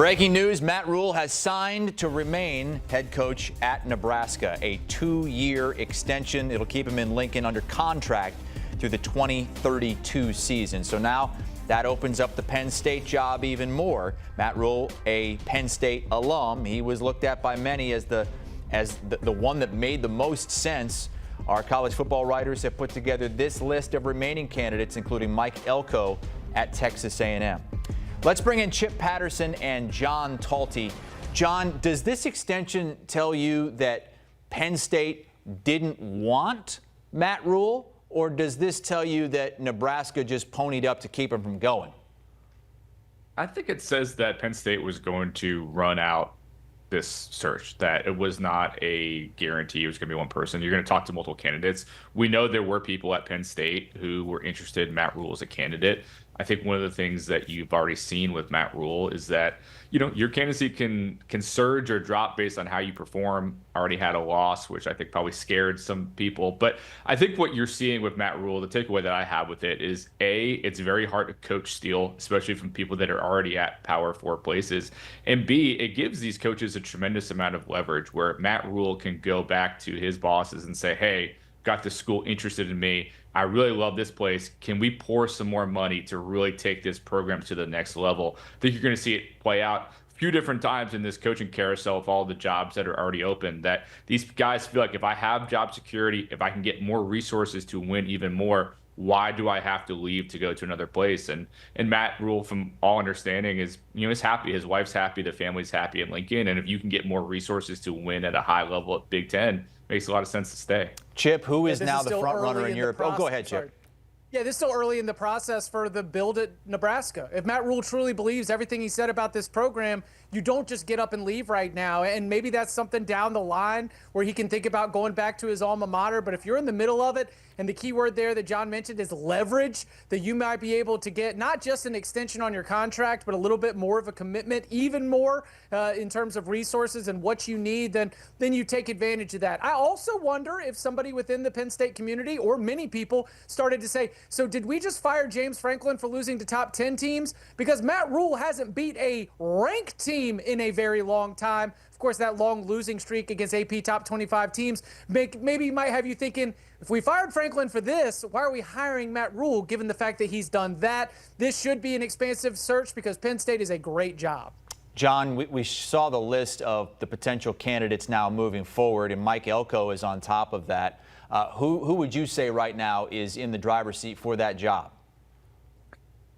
Breaking news, Matt Rhule has signed to remain head coach at Nebraska. A 2-year extension. It'll keep him in Lincoln under contract through the 2032 season. So now that opens up the Penn State job even more. Matt Rhule, a Penn State alum, he was looked at by many as the one that made the most sense. Our college football writers have put together this list of remaining candidates, including Mike Elko at Texas A&M. Let's bring in Chip Patterson and John Talty. John, does this extension tell you that Penn State didn't want Matt Rhule, or does this tell you that Nebraska just ponied up to keep him from going? I think it says that Penn State was going to run out this search, that it was not a guarantee it was going to be one person. You're going to talk to multiple candidates. We know there were people at Penn State who were interested in Matt Rhule as a candidate. I think one of the things that you've already seen with Matt Rhule is that, your candidacy can surge or drop based on how you perform. Already had a loss, which I think probably scared some people. But I think what you're seeing with Matt Rhule, the takeaway that I have with it is, A, it's very hard to coach steel, especially from people that are already at Power 4 places. And B, it gives these coaches a tremendous amount of leverage where Matt Rhule can go back to his bosses and say, hey, got this school interested in me. I really love this place. Can we pour some more money to really take this program to the next level? I think you're going to see it play out a few different times in this coaching carousel with all the jobs that are already open, that these guys feel like if I have job security, if I can get more resources to win even more, why do I have to leave to go to another place? And Matt Rhule, from all understanding, is is happy. His wife's happy. The family's happy in Lincoln. And if you can get more resources to win at a high level at Big Ten, makes a lot of sense to stay. Chip, who is now the front runner in Europe? Oh, go ahead, Chip. Yeah, this is still early in the process for the build at Nebraska. If Matt Rhule truly believes everything he said about this program, you don't just get up and leave right now. And maybe that's something down the line where he can think about going back to his alma mater. But if you're in the middle of it, and the key word there that John mentioned is leverage, that you might be able to get not just an extension on your contract, but a little bit more of a commitment, even more in terms of resources and what you need, then you take advantage of that. I also wonder if somebody within the Penn State community, or many people, started to say, so did we just fire James Franklin for losing to top 10 teams? Because Matt Rhule hasn't beat a ranked team in a very long time. Of course, that long losing streak against AP top 25 teams maybe might have you thinking, if we fired Franklin for this, why are we hiring Matt Rhule, given the fact that he's done that? This should be an expansive search because Penn State is a great job. John, we saw the list of the potential candidates now moving forward, and Mike Elko is on top of that. Who would you say right now is in the driver's seat for that job?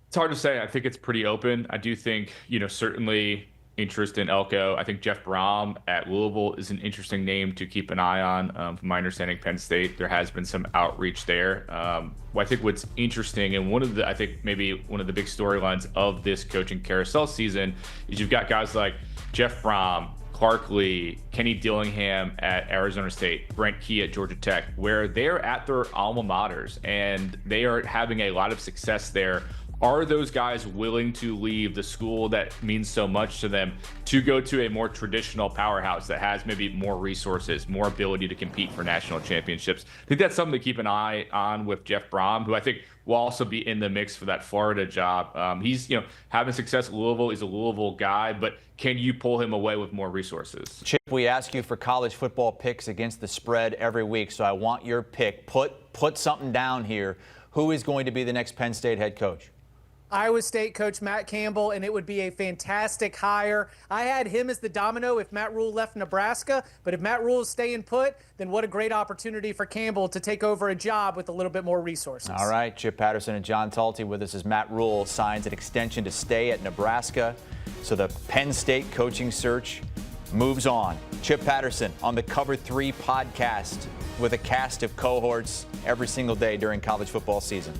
It's hard to say. I think it's pretty open. I do think, certainly interest in Elko. I think Jeff Brom at Louisville is an interesting name to keep an eye on. From my understanding, Penn State, there has been some outreach there. I think what's interesting, and I think maybe one of the big storylines of this coaching carousel season, is you've got guys like Jeff Brom, Clark Lee, Kenny Dillingham at Arizona State, Brent Key at Georgia Tech, where they're at their alma maters and they are having a lot of success there. Are those guys willing to leave the school that means so much to them to go to a more traditional powerhouse that has maybe more resources, more ability to compete for national championships? I think that's something to keep an eye on with Jeff Brom, who I think will also be in the mix for that Florida job. He's, having success at Louisville. He's a Louisville guy, but can you pull him away with more resources? Chip, we ask you for college football picks against the spread every week, so I want your pick. Put something down here. Who is going to be the next Penn State head coach? Iowa State coach Matt Campbell, and it would be a fantastic hire. I had him as the domino if Matt Rhule left Nebraska, but if Matt Rhule is staying put, then what a great opportunity for Campbell to take over a job with a little bit more resources. All right, Chip Patterson and John Talty with us as Matt Rhule signs an extension to stay at Nebraska. So the Penn State coaching search moves on. Chip Patterson on the Cover 3 podcast with a cast of cohorts every single day during college football season.